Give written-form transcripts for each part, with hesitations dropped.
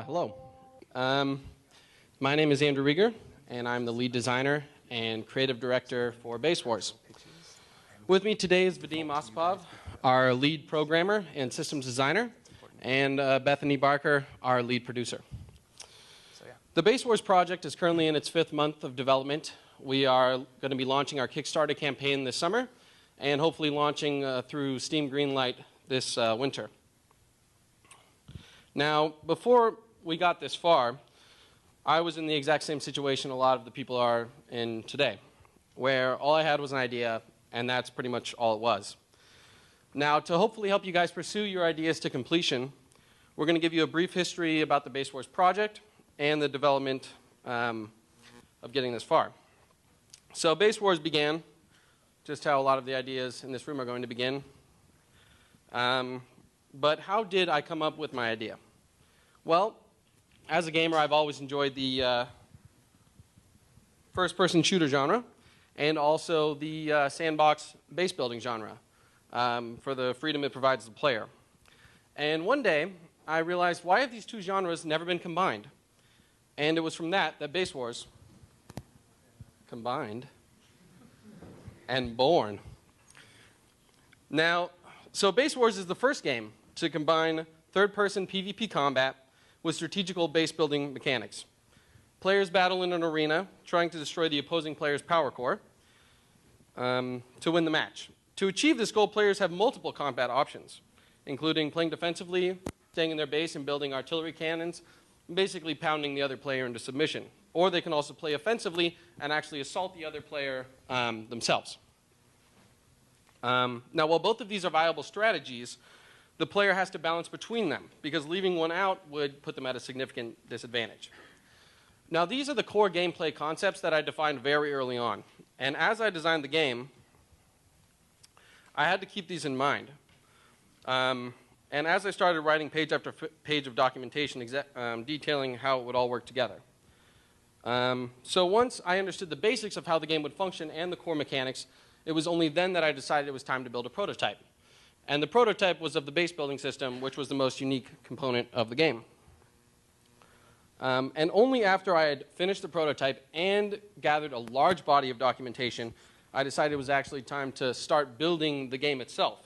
Hello. My name is Andrew Rieger, and I'm the lead designer and creative director for Base Wars. With me today is Vadim Osipov, our lead programmer and systems designer, and Bethany Barker, our lead producer. The Base Wars project is currently in its 5th month of development. We are going to be launching our Kickstarter campaign this summer, and hopefully launching through Steam Greenlight this winter. Now, before we got this far, I was in the exact same situation a lot of the people are in today, where all I had was an idea, and that's pretty much all it was. Now, to hopefully help you guys pursue your ideas to completion, we're going to give you a brief history about the Base Wars project and the development of getting this far. So Base Wars began just how a lot of the ideas in this room are going to begin. But how did I come up with my idea? Well, as a gamer, I've always enjoyed the first-person shooter genre and also the sandbox base building genre for the freedom it provides the player. And one day, I realized, why have these two genres never been combined? And it was from that Base Wars combined and born. Now, so Base Wars is the first game to combine third-person PvP combat with strategical base-building mechanics. Players battle in an arena, trying to destroy the opposing player's power core to win the match. To achieve this goal, players have multiple combat options, including playing defensively, staying in their base and building artillery cannons, basically pounding the other player into submission. Or they can also play offensively and actually assault the other player themselves. Now, while both of these are viable strategies, the player has to balance between them, because leaving one out would put them at a significant disadvantage. Now, these are the core gameplay concepts that I defined very early on. And as I designed the game, I had to keep these in mind. And as I started writing page after page of documentation detailing how it would all work together. So once I understood the basics of how the game would function and the core mechanics, it was only then that I decided it was time to build a prototype. And the prototype was of the base building system, which was the most unique component of the game. And only after I had finished the prototype and gathered a large body of documentation, I decided it was actually time to start building the game itself.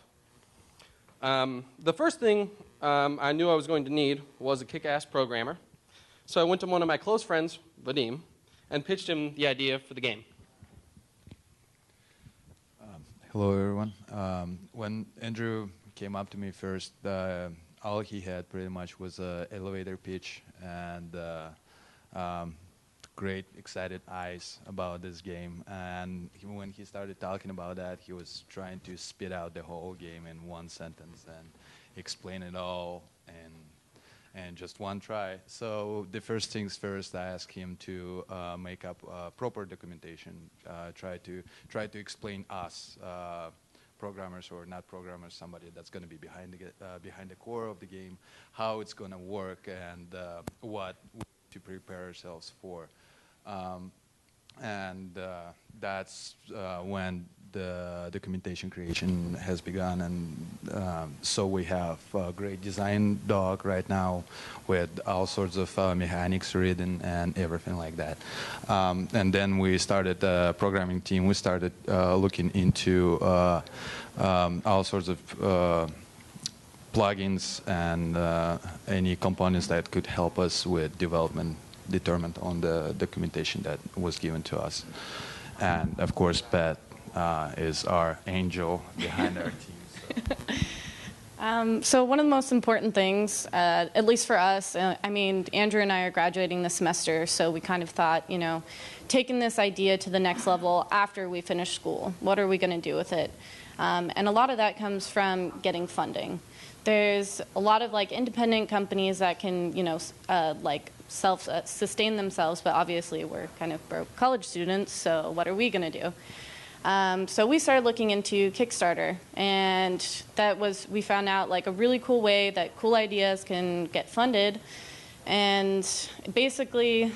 The first thing I knew I was going to need was a kick-ass programmer. So I went to one of my close friends, Vadim, and pitched him the idea for the game. Hello, everyone. When Andrew came up to me first, all he had pretty much was an elevator pitch and great, excited eyes about this game. And when he started talking about that, he was trying to spit out the whole game in one sentence and explain it all and just one try. So the first things first, I asked him to make up proper documentation, try to explain us, programmers or not programmers, somebody that's going to be behind the core of the game, how it's going to work and what to prepare ourselves for. That's when the documentation creation has begun, and so we have a great design doc right now with all sorts of mechanics written and everything like that. And then we started the programming team. We started looking into all sorts of plugins and any components that could help us with development determined on the documentation that was given to us. And of course, Beth is our angel behind our team. So one of the most important things, at least for us, I mean, Andrew and I are graduating this semester, so we kind of thought, you know, taking this idea to the next level after we finish school, what are we going to do with it? And a lot of that comes from getting funding. There's a lot of like independent companies that can, you know, like self-sustain themselves, but obviously we're kind of broke college students, so what are we going to do? So we started looking into Kickstarter, and we found out like a really cool way that cool ideas can get funded, and basically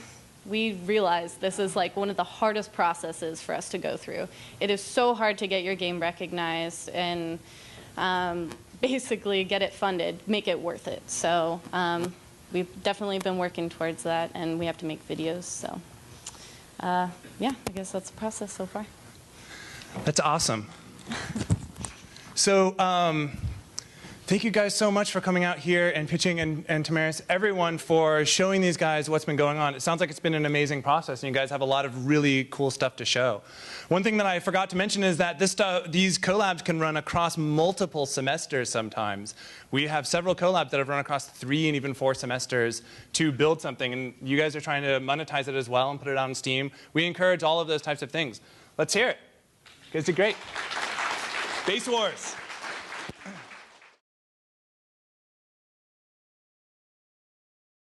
we realized this is like one of the hardest processes for us to go through. It is so hard to get your game recognized and basically get it funded, make it worth it. So we've definitely been working towards that, and we have to make videos. So, yeah, I guess that's the process so far. That's awesome. So, thank you guys so much for coming out here and pitching, and Tamaris, everyone, for showing these guys what's been going on. It sounds like it's been an amazing process, and you guys have a lot of really cool stuff to show. One thing that I forgot to mention is that these collabs can run across multiple semesters sometimes. We have several collabs that have run across 3 and even 4 semesters to build something, and you guys are trying to monetize it as well and put it out on Steam. We encourage all of those types of things. Let's hear it. You guys did great. Base Wars.